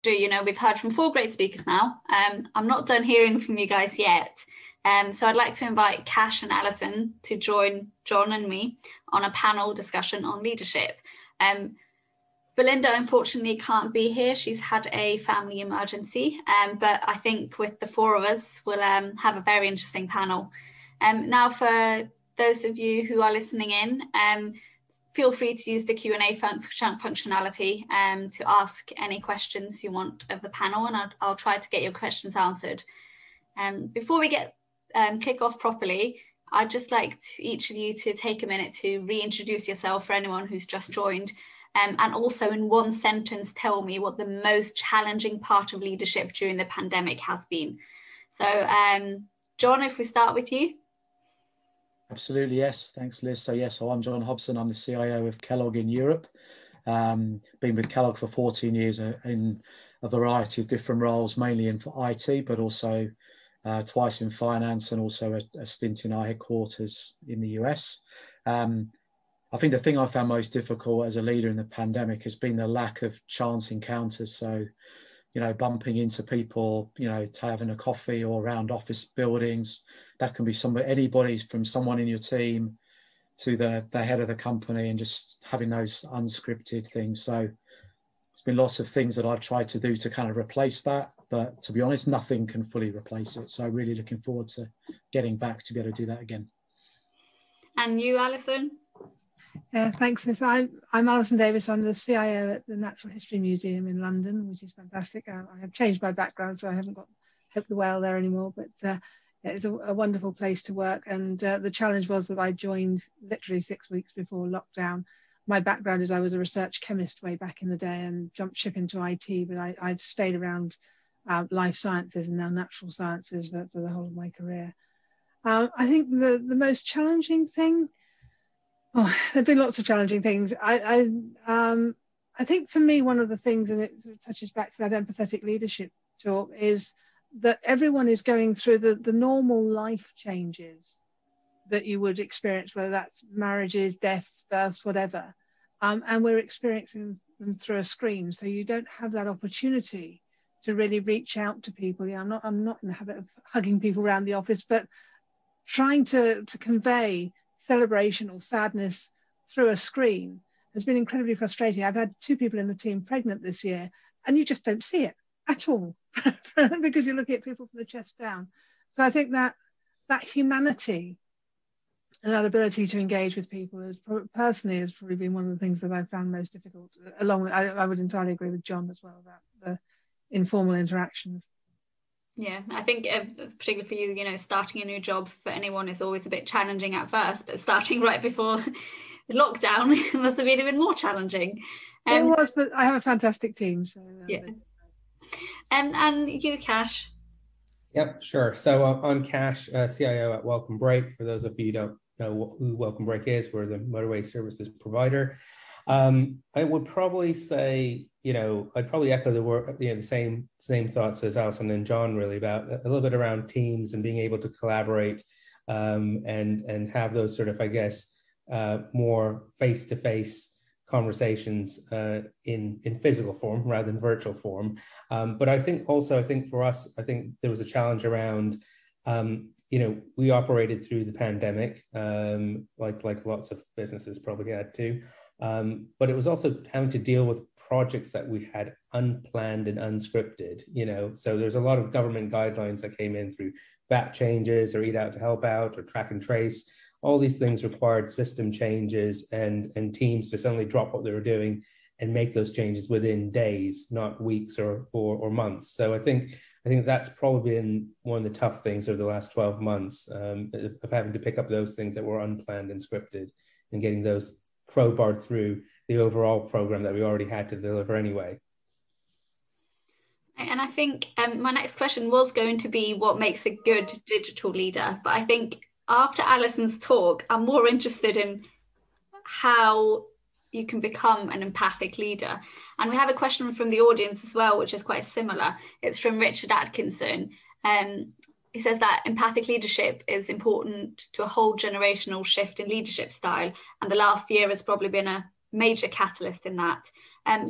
You know, we've heard from 4 great speakers now. I'm not done hearing from you guys yet. So I'd like to invite Kash and Alison to join John and me on a panel discussion on leadership. Belinda, unfortunately, can't be here. She's had a family emergency, but I think with the 4 of us, we'll have a very interesting panel. Now, for those of you who are listening in, feel free to use the Q&A functionality to ask any questions you want of the panel, and I'll try to get your questions answered. Before we kick off properly, I'd just like each of you to take a minute to reintroduce yourself for anyone who's just joined, and also in 1 sentence tell me what the most challenging part of leadership during the pandemic has been. So John, if we start with you. Absolutely, yes. Thanks, Liz. So I'm John Hobson. I'm the CIO of Kellogg in Europe. Been with Kellogg for 14 years in a variety of different roles, mainly in IT, but also twice in finance, and also a stint in our headquarters in the US. I think the thing I found most difficult as a leader in the pandemic has been the lack of chance encounters. So, you know, bumping into people, you know, to having a coffee or around office buildings. That can be anybody from someone in your team to the head of the company, and just having those unscripted things. So there's been lots of things that I've tried to do to kind of replace that, but to be honest, nothing can fully replace it. So really looking forward to getting back to be able to do that again. And you, Alison? Thanks, Liz. I'm Alison Davis. I'm the CIO at the Natural History Museum in London, which is fantastic. I have changed my background, so I haven't got Hope the Whale there anymore, but it's a wonderful place to work. And the challenge was that I joined literally 6 weeks before lockdown. My background is I was a research chemist way back in the day and jumped ship into IT, but I've stayed around life sciences and now natural sciences for the whole of my career. I think the most challenging thing, there've been lots of challenging things. I think for me, one of the things, and it sort of touches back to that empathetic leadership talk, is that everyone is going through the normal life changes that you would experience, whether that's marriages, deaths, births, whatever. And we're experiencing them through a screen. So you don't have that opportunity to really reach out to people. Yeah, I'm not in the habit of hugging people around the office, but trying to convey celebration or sadness through a screen has been incredibly frustrating. I've had 2 people in the team pregnant this year, and you just don't see it at all because you're looking at people from the chest down. So I think that humanity and that ability to engage with people has probably been one of the things that I've found most difficult, along with, I would entirely agree with John as well about the informal interactions. Yeah, I think particularly for you, you know, starting a new job for anyone is always a bit challenging at first, but starting right before the lockdown must have been even more challenging. It was, but I have a fantastic team. So yeah. And you, Kash? Yep, sure. So I'm Kash, CIO at Welcome Break. For those of you who don't know who Welcome Break is, we're the motorway services provider. I would probably say, you know, I'd probably echo the same thoughts as Alison and John, really, about a little bit around teams and being able to collaborate and have those sort of, I guess, more face-to-face conversations in physical form rather than virtual form. But I think for us, I think there was a challenge around, you know, we operated through the pandemic, like lots of businesses probably had to. But it was also having to deal with projects that we had unplanned and unscripted, you know, so there's a lot of government guidelines that came in through VAT changes or Eat Out to Help Out or Track and Trace. All these things required system changes and teams to suddenly drop what they were doing and make those changes within days, not weeks or months. So I think that's probably been one of the tough things over the last 12 months of having to pick up those things that were unplanned and scripted and getting those crowbarred through the overall program that we already had to deliver anyway. And I think my next question was going to be what makes a good digital leader, but I think after Alison's talk, I'm more interested in how you can become an empathic leader. And we have a question from the audience as well, which is quite similar. It's from Richard Atkinson. He says that empathic leadership is important to a whole generational shift in leadership style. And the last year has probably been a major catalyst in that.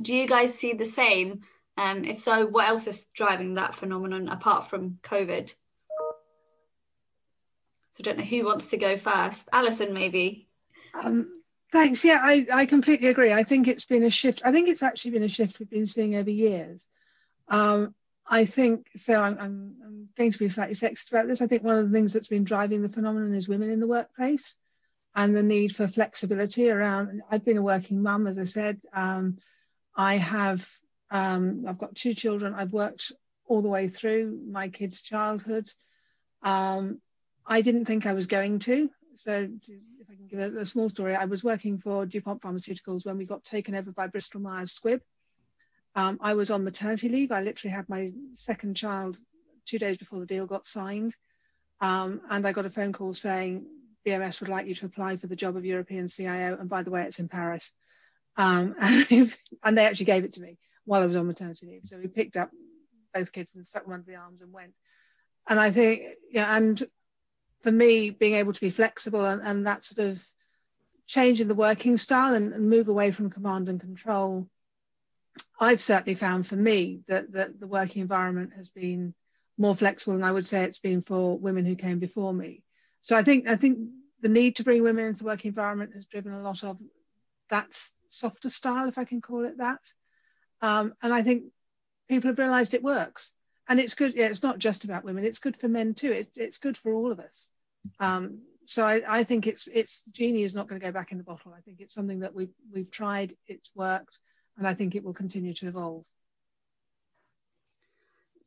Do you guys see the same? If so, what else is driving that phenomenon apart from COVID? So I don't know who wants to go first. Alison, maybe. Thanks. Yeah, I completely agree. I think it's been a shift. I think it's actually been a shift we've been seeing over years. I think, so I'm going to be slightly sexist about this. I think one of the things that's been driving the phenomenon is women in the workplace and the need for flexibility around. I've been a working mum, as I said. I've got 2 children. I've worked all the way through my kids' childhood. I didn't think I was going to. So if I can give a small story, I was working for DuPont Pharmaceuticals when we got taken over by Bristol Myers Squibb. I was on maternity leave. I literally had my second child 2 days before the deal got signed. And I got a phone call saying, BMS would like you to apply for the job of European CIO. And by the way, it's in Paris. And they actually gave it to me while I was on maternity leave. So we picked up both kids and stuck them under the arms and went. And I think, yeah, and for me, being able to be flexible and that sort of change in the working style and move away from command and control, I've certainly found for me that the working environment has been more flexible than I would say it's been for women who came before me. So I think the need to bring women into the working environment has driven a lot of that softer style, if I can call it that. And I think people have realized it works. And it's good. Yeah, it's not just about women. It's good for men too. It's good for all of us. So I think it's genie is not going to go back in the bottle. I think it's something that we've tried. It's worked. And I think it will continue to evolve.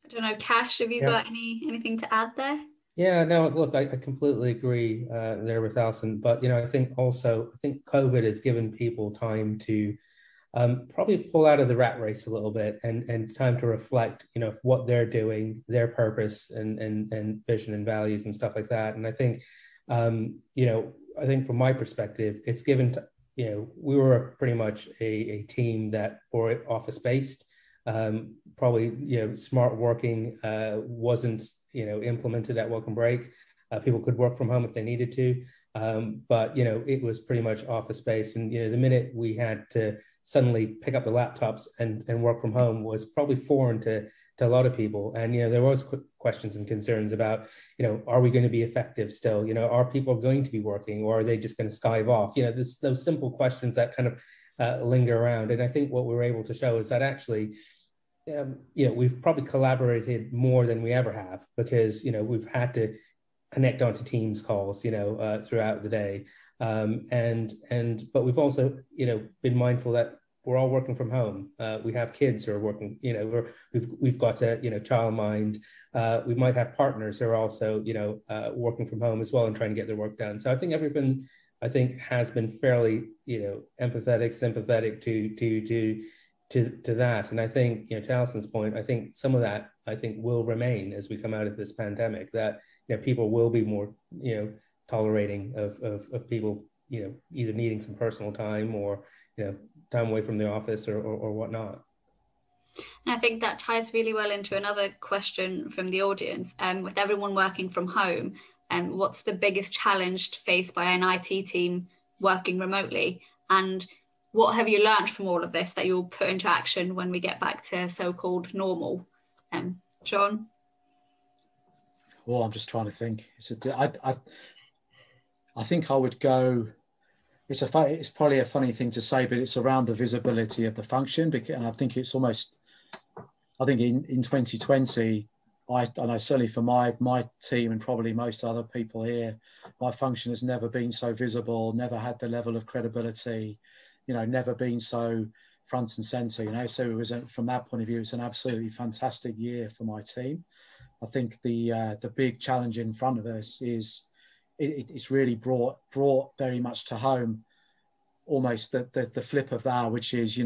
I don't know, Kash, have you got anything to add there? Yeah, no, look, I completely agree there with Alison. But, I think COVID has given people time to probably pull out of the rat race a little bit and time to reflect, what they're doing, their purpose and vision and values and stuff like that. And I think, I think from my perspective, it's given we were pretty much a team that were office-based. Probably, smart working wasn't, implemented at Welcome Break. People could work from home if they needed to. But, it was pretty much office-based. And, the minute we had to suddenly pick up the laptops and work from home was probably foreign to a lot of people. And, there was questions and concerns about, are we going to be effective still? Are people going to be working, or are they just going to skive off? Those simple questions that kind of linger around. And I think what we were able to show is that actually, we've probably collaborated more than we ever have, because, we've had to connect onto Teams calls, throughout the day. But we've also, been mindful that we're all working from home. We have kids who are working, we've got a, childmind. We might have partners who are also, working from home as well and trying to get their work done. So I think everyone, has been fairly, empathetic, sympathetic to that. And I think, to Alison's point, I think some of that, will remain as we come out of this pandemic, that, people will be more, tolerating of people, either needing some personal time or, time away from the office or whatnot. And I think that ties really well into another question from the audience. With everyone working from home, what's the biggest challenge faced by an IT team working remotely? And what have you learned from all of this that you'll put into action when we get back to so-called normal? John? Well, I'm just trying to think. I think I would go. It's probably a funny thing to say, but it's around the visibility of the function. And I think it's almost. I think in 2020, I know certainly for my team and probably most other people here, my function has never been so visible, never had the level of credibility, never been so front and center. So it was from that point of view, it's an absolutely fantastic year for my team. I think the big challenge in front of us is it's really brought very much to home almost the flip of that, which is,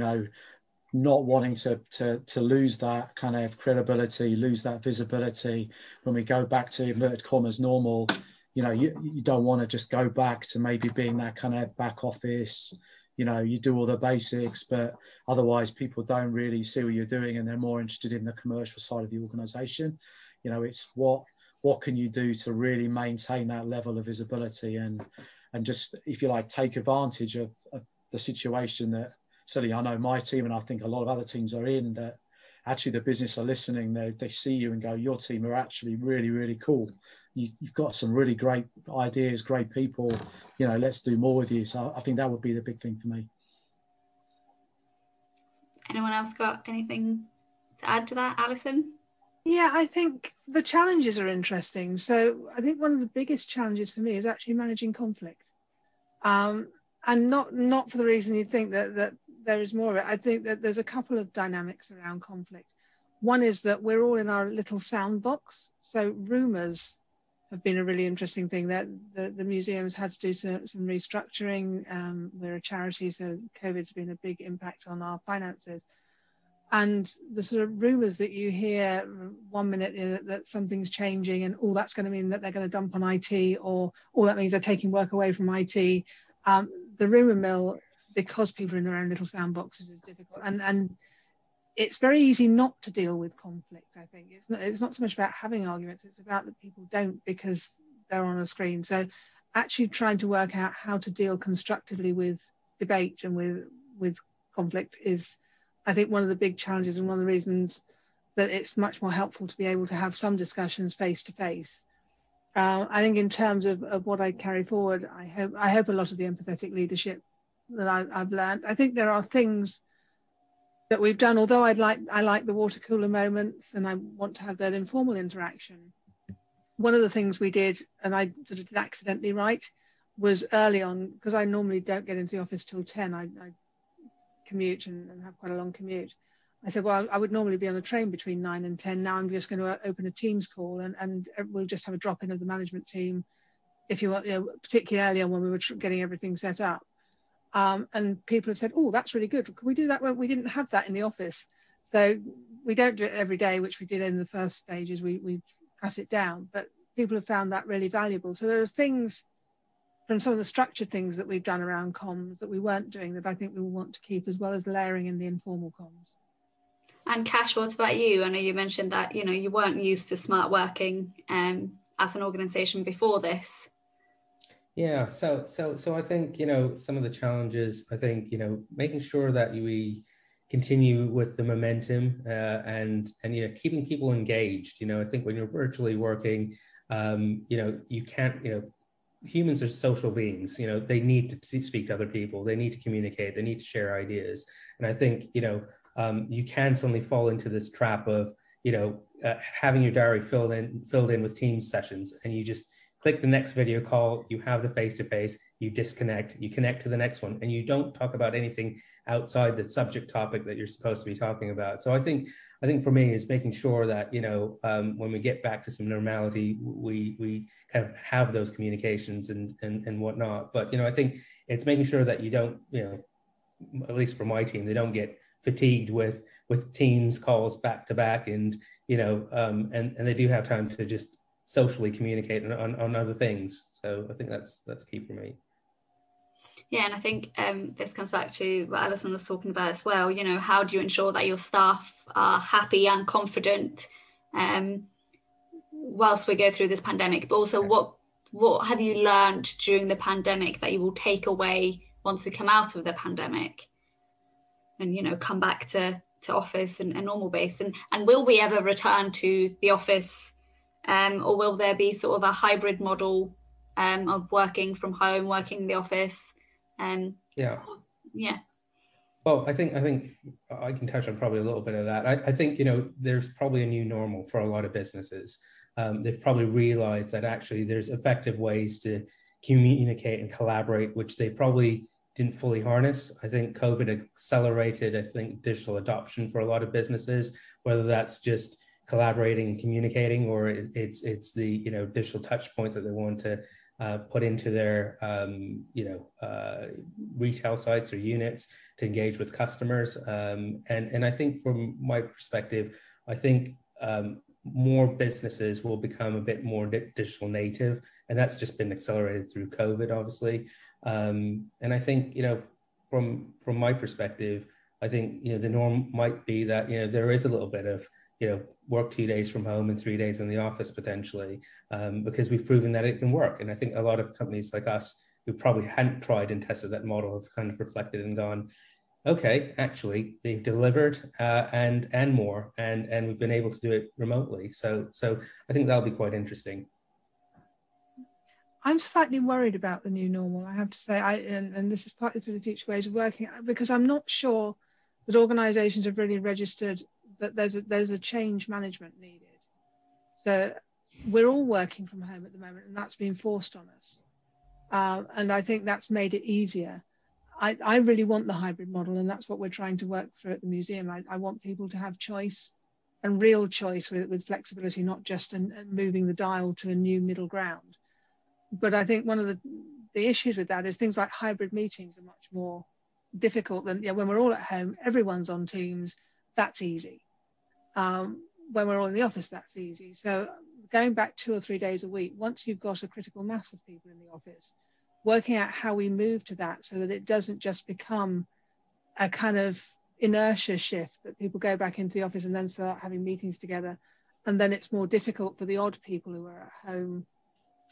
not wanting to lose that kind of credibility, lose that visibility. When we go back to inverted commas normal, you don't want to just go back to maybe being that kind of back office. You do all the basics, but otherwise people don't really see what you're doing, and they're more interested in the commercial side of the organization. It's what can you do to really maintain that level of visibility and just, if you like, take advantage of the situation that certainly I know my team and I think a lot of other teams are in, that actually the business are listening. They see you and go, your team are actually really, really cool. You've got some really great ideas, great people, let's do more with you. So I think that would be the big thing for me. Anyone else got anything to add to that, Alison? Yeah, I think the challenges are interesting. So I think one of the biggest challenges for me is actually managing conflict. And not for the reason you'd think that there is more of it. I think that there's a couple of dynamics around conflict. One is that we're all in our little sound box. So rumours have been a really interesting thing. That the museum's had to do some restructuring. We're a charity, so COVID's been a big impact on our finances. And the sort of rumours that you hear one minute that something's changing and that's going to mean that they're going to dump on IT, or that means they're taking work away from IT. The rumour mill, because people are in their own little sandboxes, is difficult. And it's very easy not to deal with conflict, I think. It's not so much about having arguments, it's about that people don't because they're on a screen. So actually trying to work out how to deal constructively with debate and with conflict is, I think, one of the big challenges, and one of the reasons that it's much more helpful to be able to have some discussions face to face. I think in terms of what I carry forward, I hope a lot of the empathetic leadership that I've learned. I think there are things that we've done, although I like the water cooler moments and I want to have that informal interaction. One of the things we did, and I sort of did accidentally right, was early on, because I normally don't get into the office till 10. I commute and have quite a long commute. I said, well, I would normally be on the train between 9 and 10. Now I'm just going to open a Teams call and we'll just have a drop in of the management team, if you want, particularly early on when we were getting everything set up. And people have said, oh, that's really good. Can we do that when we didn't have that in the office? So we don't do it every day, which we did in the first stages. We've cut it down, but people have found that really valuable. So there are things from some of the structured things that we've done around comms that we weren't doing that I think we will want to keep, as well as layering in the informal comms. And Kash, what about you? I know you mentioned that, you weren't used to smart working as an organisation before this. Yeah, so I think, some of the challenges, I think, making sure that we continue with the momentum and keeping people engaged. I think when you're virtually working, you can't, humans are social beings. They need to speak to other people. They need to communicate. They need to share ideas. And I think, you can suddenly fall into this trap of, having your diary filled in with Teams sessions, and you just click the next video call, you have the face-to-face, you disconnect, you connect to the next one, and you don't talk about anything outside the subject topic that you're supposed to be talking about. So I think for me is making sure that, when we get back to some normality, we kind of have those communications and whatnot. But, I think it's making sure that you don't, at least for my team, they don't get fatigued with Teams calls back to back, and, and they do have time to just socially communicate on other things. So I think that's key for me. Yeah, and I think this comes back to what Alison was talking about as well. How do you ensure that your staff are happy and confident whilst we go through this pandemic? But also, what have you learned during the pandemic that you will take away once we come out of the pandemic and come back to office and normal base? And will we ever return to the office? Or will there be sort of a hybrid model of working from home, working in the office? Yeah. Well, I think I can touch on probably a little bit of that. I think, there's probably a new normal for a lot of businesses. They've probably realized that actually there's effective ways to communicate and collaborate, which they probably didn't fully harness. I think COVID accelerated, digital adoption for a lot of businesses, whether that's just collaborating and communicating, or it's the digital touch points that they want to put into their retail sites or units to engage with customers. And I think from my perspective, I think more businesses will become a bit more digital native, and that's just been accelerated through COVID, obviously. And I think from my perspective, I think the norm might be that there is a little bit of work 2 days from home and 3 days in the office potentially, because we've proven that it can work. And I think a lot of companies like us who probably hadn't tried and tested that model have kind of reflected and gone, okay, actually they delivered and more, and we've been able to do it remotely. So I think that'll be quite interesting. I'm slightly worried about the new normal, I have to say, and this is partly through the future ways of working, because I'm not sure that organisations have really registered that there's a change management needed. So we're all working from home at the moment, and that's been forced on us. And I think that's made it easier. I really want the hybrid model, and that's what we're trying to work through at the museum. I want people to have choice and real choice with flexibility, not just and moving the dial to a new middle ground. But I think one of the issues with that is things like hybrid meetings are much more difficult than, when we're all at home, everyone's on Teams, that's easy. When we're all in the office, that's easy. So going back 2 or 3 days a week, once you've got a critical mass of people in the office, working out how we move to that so that it doesn't just become a kind of inertia shift that people go back into the office and then start having meetings together. And then it's more difficult for the odd people who are at home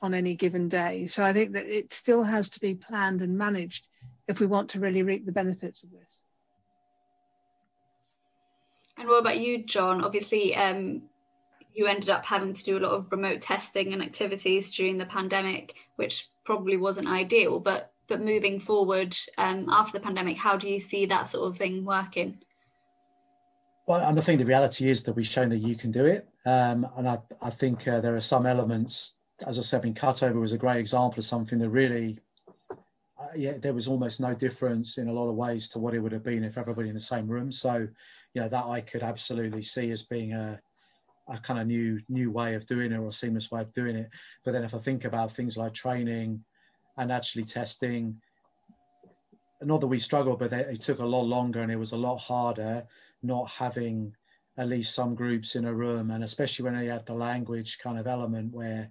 on any given day. So I think that it still has to be planned and managed if we want to really reap the benefits of this. And what about you, John? Obviously, you ended up having to do a lot of remote testing and activities during the pandemic, which probably wasn't ideal, but moving forward after the pandemic, how do you see that sort of thing working? Well, and I think the reality is that we've shown that you can do it. And I think there are some elements, as I said, cutover was a great example of something that really, there was almost no difference in a lot of ways to what it would have been if everybody in the same room. So, that I could absolutely see as being a kind of new way of doing it, or a seamless way of doing it. But then if I think about things like training and actually testing, not that we struggled, but it took a lot longer and it was a lot harder not having at least some groups in a room, and especially when you had the language kind of element where,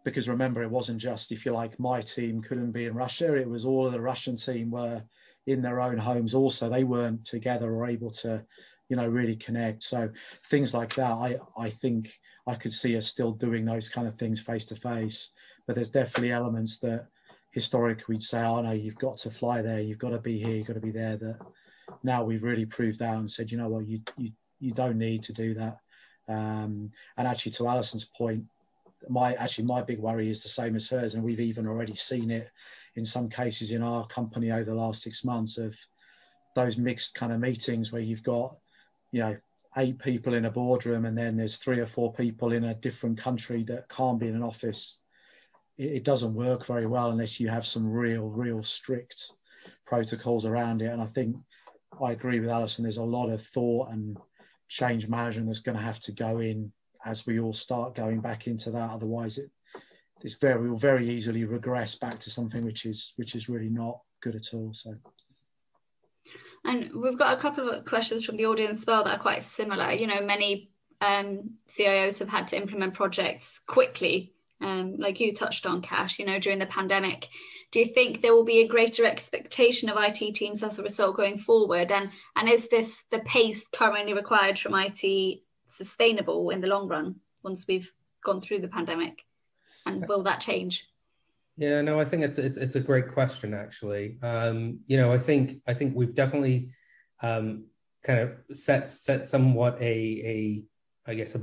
because remember, it wasn't just, if you like, my team couldn't be in Russia, it was all of the Russian team were in their own homes also. They weren't together or able to, really connect. So things like that, I think I could see us still doing those kind of things face to face, but there's definitely elements that historically we'd say, oh no, you've got to fly there, you've got to be here, you've got to be there, that now we've really proved out and said, what, you don't need to do that. And actually, to Alison's point, my big worry is the same as hers, and we've even already seen it in some cases in our company over the last 6 months, of those mixed kind of meetings where you've got 8 people in a boardroom and then there's 3 or 4 people in a different country that can't be in an office. It doesn't work very well unless you have some real strict protocols around it. And I think I agree with Alison, there's a lot of thought and change management that's going to have to go in as we all start going back into that. Otherwise we'll very easily regress back to something which is really not good at all. So, and we've got a couple of questions from the audience as well that are quite similar. Many CIOs have had to implement projects quickly, like you touched on, Kash, during the pandemic. Do you think there will be a greater expectation of IT teams as a result going forward? And is the pace currently required from IT sustainable in the long run once we've gone through the pandemic? And will that change? Yeah, no, I think it's a great question, actually. I think we've definitely kind of set somewhat a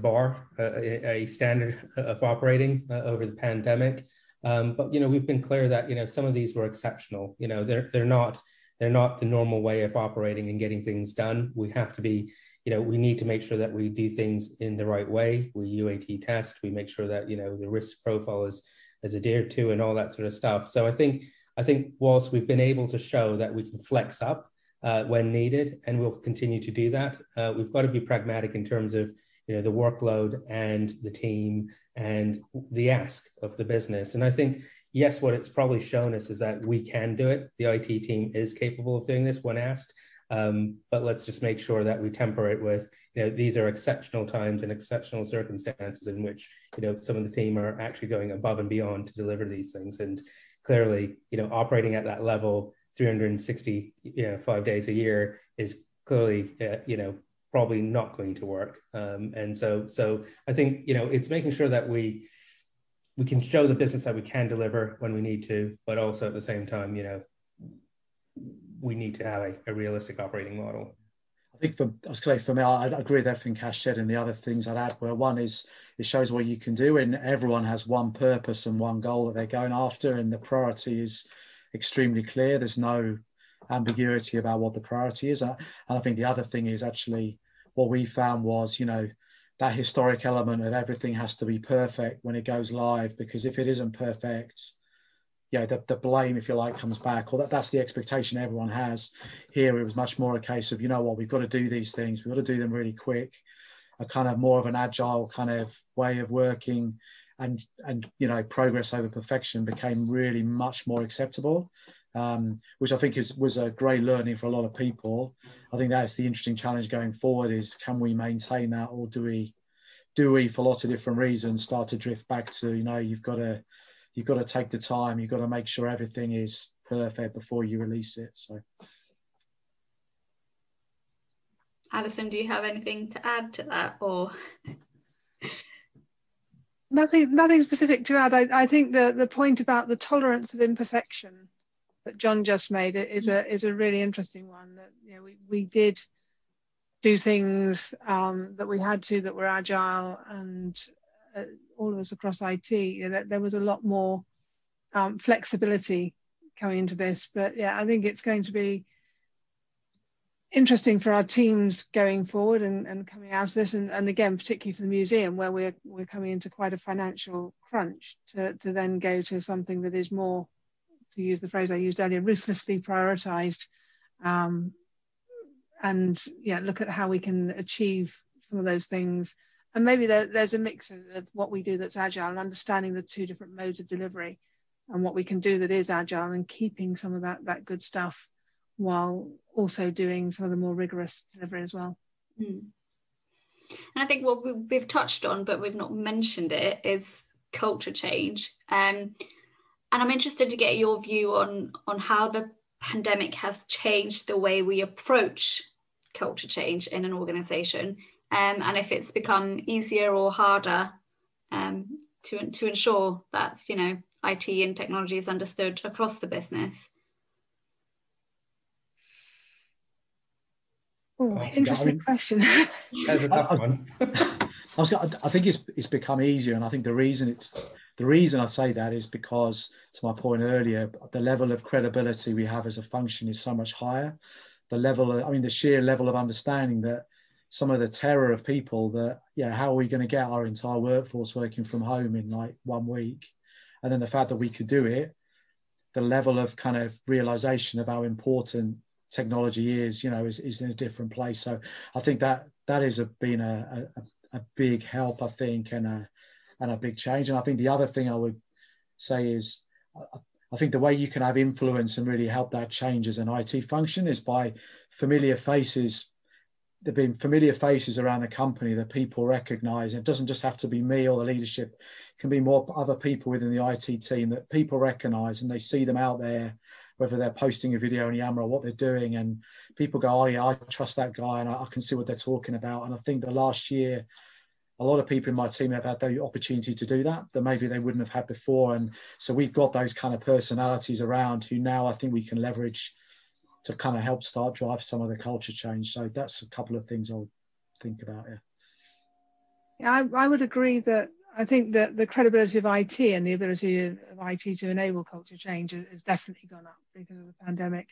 bar, a standard of operating over the pandemic. But we've been clear that some of these were exceptional. They're not the normal way of operating and getting things done. We have to be, we need to make sure that we do things in the right way. We UAT test. We make sure that the risk profile is adhered to and all that sort of stuff. So I think whilst we've been able to show that we can flex up when needed, and we'll continue to do that, we've got to be pragmatic in terms of the workload and the team and the ask of the business. And I think, yes, what it's probably shown us is that we can do it. The IT team is capable of doing this when asked. But let's just make sure that we temper it with, these are exceptional times and exceptional circumstances in which, some of the team are actually going above and beyond to deliver these things. And clearly, operating at that level 365 days a year is clearly, probably not going to work. And so I think, it's making sure that we can show the business that we can deliver when we need to, but also at the same time, we need to have a realistic operating model. I think for me, I agree with everything Kash said, and the other things I'd add were, one is it shows what you can do, and everyone has one purpose and one goal that they're going after, and the priority is extremely clear. There's no ambiguity about what the priority is. And I think the other thing is actually what we found was, that historic element of everything has to be perfect when it goes live, because if it isn't perfect, the blame, if you like, comes back, or that's the expectation everyone has. Here it was much more a case of, we've got to do these things, we've got to do them really quick, a kind of more of an agile kind of way of working, and progress over perfection became really much more acceptable, which I think was a great learning for a lot of people. I think that's the interesting challenge going forward, is can we maintain that, or do we for lots of different reasons start to drift back to, you've got to take the time, you've got to make sure everything is perfect before you release it. So, Alison, do you have anything to add to that, or? Nothing specific to add. I think the point about the tolerance of imperfection that John just made is a really interesting one. That we did do things that we had to, that were agile, and all of us across IT, there was a lot more flexibility coming into this. But I think it's going to be interesting for our teams going forward and coming out of this, and again, particularly for the museum, where we're coming into quite a financial crunch, to then go to something that is more, to use the phrase I used earlier, ruthlessly prioritized, and look at how we can achieve some of those things. And maybe there's a mix of what we do that's agile, and understanding the two different modes of delivery, and what we can do that is agile, and keeping some of that good stuff while also doing some of the more rigorous delivery as well. And I think what we've touched on, but we've not mentioned it, is culture change. And I'm interested to get your view on how the pandemic has changed the way we approach culture change in an organisation, and if it's become easier or harder to ensure that IT and technology is understood across the business. Oh, interesting question. That's a tough one. I think it's become easier, and I think the reason I say that is because, to my point earlier, the level of credibility we have as a function is so much higher. The sheer level of understanding that some of the terror of people that, how are we going to get our entire workforce working from home in like 1 week? And then the fact that we could do it, the level of kind of realization of how important technology is in a different place. So I think that has been a big help, I think, and a big change. And I think the other thing I would say is, I think the way you can have influence and really help that change as an IT function is by familiar faces. There being familiar faces around the company that people recognize. It doesn't just have to be me or the leadership. It can be more other people within the IT team that people recognize, and they see them out there, whether they're posting a video on Yammer or what they're doing, and people go, oh yeah, I trust that guy, and I can see what they're talking about. And I think the last year, a lot of people in my team have had the opportunity to do that maybe they wouldn't have had before. And so we've got those kind of personalities around who now I think we can leverage to kind of help drive some of the culture change. So that's a couple of things I'll think about. Yeah, I would agree that I think that the credibility of IT and the ability of IT to enable culture change has definitely gone up because of the pandemic.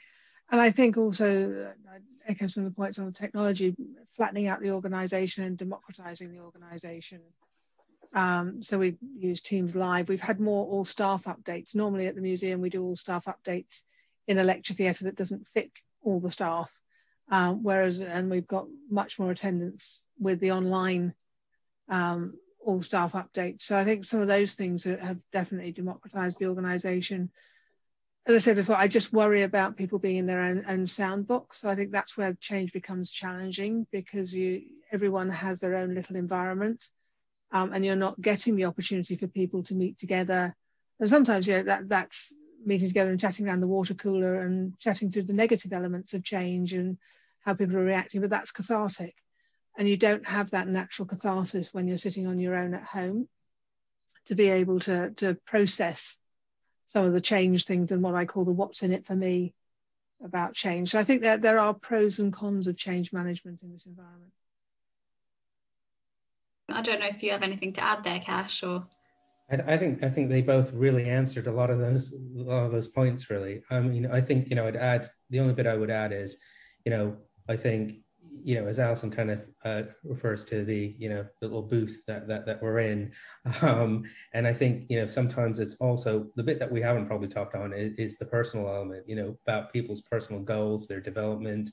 And I think also, I echo some of the points on the technology, flattening out the organization and democratizing the organization. So we've used Teams Live. We've had more all staff updates. Normally at the museum, we do all staff updates in a lecture theatre that doesn't fit all the staff. And we've got much more attendance with the online all staff updates. So I think some of those things have definitely democratized the organization. As I said before, I just worry about people being in their own sound box. So I think that's where change becomes challenging, because everyone has their own little environment, and you're not getting the opportunity for people to meet together. And sometimes that's meeting together and chatting around the water cooler and chatting through the negative elements of change and how people are reacting, but that's cathartic. And you don't have that natural catharsis when you're sitting on your own at home to be able to process some of the change things and what I call the what's in it for me about change. So I think that there are pros and cons of change management in this environment. I don't know if you have anything to add there, Kash, or... I think they both really answered a lot of those points, really. I think, I'd add, the only bit I would add is, I think, as Alison kind of refers to the little booth that we're in, and I think, sometimes it's also the bit that we haven't probably talked on is the personal element, about people's personal goals, their development,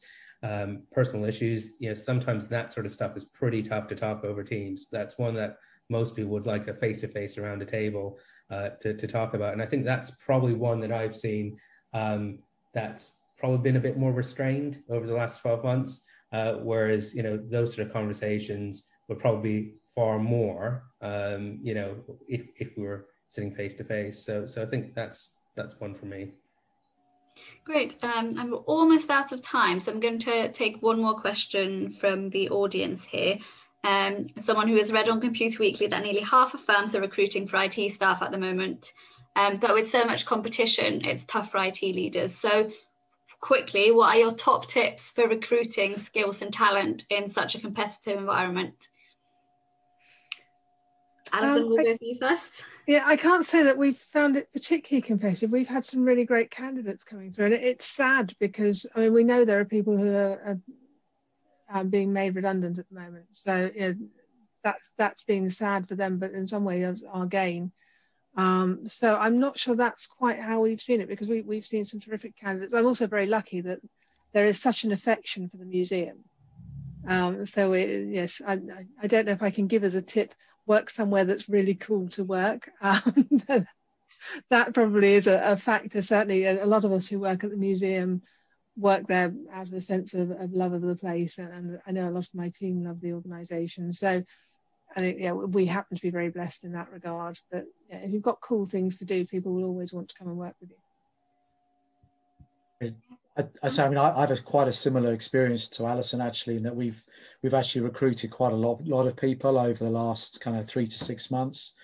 personal issues. Sometimes that sort of stuff is pretty tough to talk over Teams. That's one that most people would like to face-to-face around a table to talk about. And I think that's probably one that I've seen that's probably been a bit more restrained over the last 12 months, whereas, those sort of conversations would probably be far more, if we were sitting face-to-face. So I think that's one for me. Great. I'm almost out of time, so I'm going to take one more question from the audience here. Someone who has read on Computer Weekly that nearly half of firms are recruiting for IT staff at the moment, but with so much competition, it's tough for IT leaders. So quickly, what are your top tips for recruiting skills and talent in such a competitive environment? Alison, we'll go for you first. Yeah, I can't say that we've found it particularly competitive. We've had some really great candidates coming through, and it's sad because, we know there are people who are being made redundant at the moment. So that's been sad for them, but in some way our gain. So I'm not sure that's quite how we've seen it, because we've seen some terrific candidates. I'm also very lucky that there is such an affection for the museum. So yes, I don't know if I can give as a tip, work somewhere that's really cool to work. That probably is a factor. Certainly a lot of us who work at the museum work there out of a sense of love of the place, and I know a lot of my team love the organisation. So I think we happen to be very blessed in that regard. But if you've got cool things to do, people will always want to come and work with you. I have quite a similar experience to Alison, actually, in that we've actually recruited quite a lot of people over the last kind of 3 to 6 months,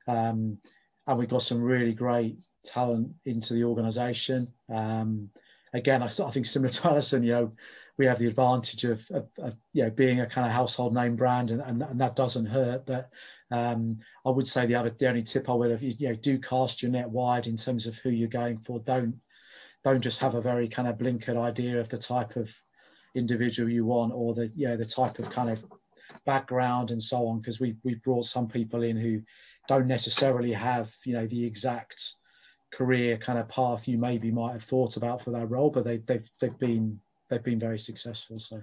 and we've got some really great talent into the organisation. Again, I think similar to Alison, we have the advantage of being a kind of household name brand, and that doesn't hurt. But I would say the only tip I would have, do cast your net wide in terms of who you're going for. Don't just have a very kind of blinkered idea of the type of individual you want, or the type of kind of background and so on, because we brought some people in who don't necessarily have the exact career kind of path you maybe might have thought about for that role, but they've been very successful. So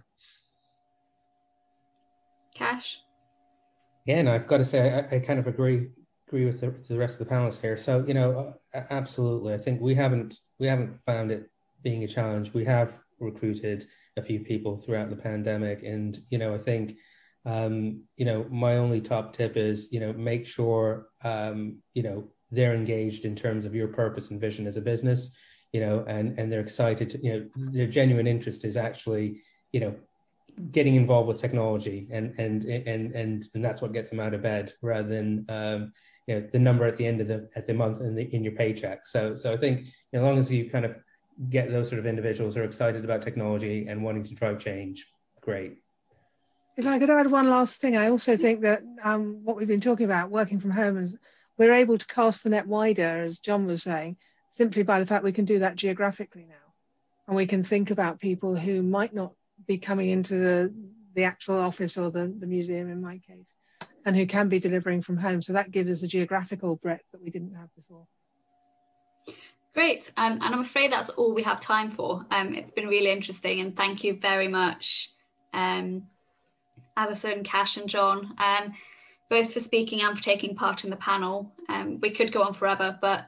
Kash? Yeah, and I've got to say I kind of agree with the rest of the panelists here. So absolutely, I think we haven't found it being a challenge. We have recruited a few people throughout the pandemic, and I think my only top tip is make sure they're engaged in terms of your purpose and vision as a business, and they're excited to, their genuine interest is actually, getting involved with technology, and that's what gets them out of bed, rather than, the number at the end of the month in your paycheck. So I think as long as you kind of get those sort of individuals who are excited about technology and wanting to drive change, great. If I could add one last thing, I also think that what we've been talking about, working from home, is we're able to cast the net wider, as John was saying, simply by the fact we can do that geographically now. And we can think about people who might not be coming into the actual office or the museum, in my case, and who can be delivering from home. So that gives us a geographical breadth that we didn't have before. Great. And I'm afraid that's all we have time for. It's been really interesting, and thank you very much, Alison, Kash and John, both for speaking and for taking part in the panel. We could go on forever, but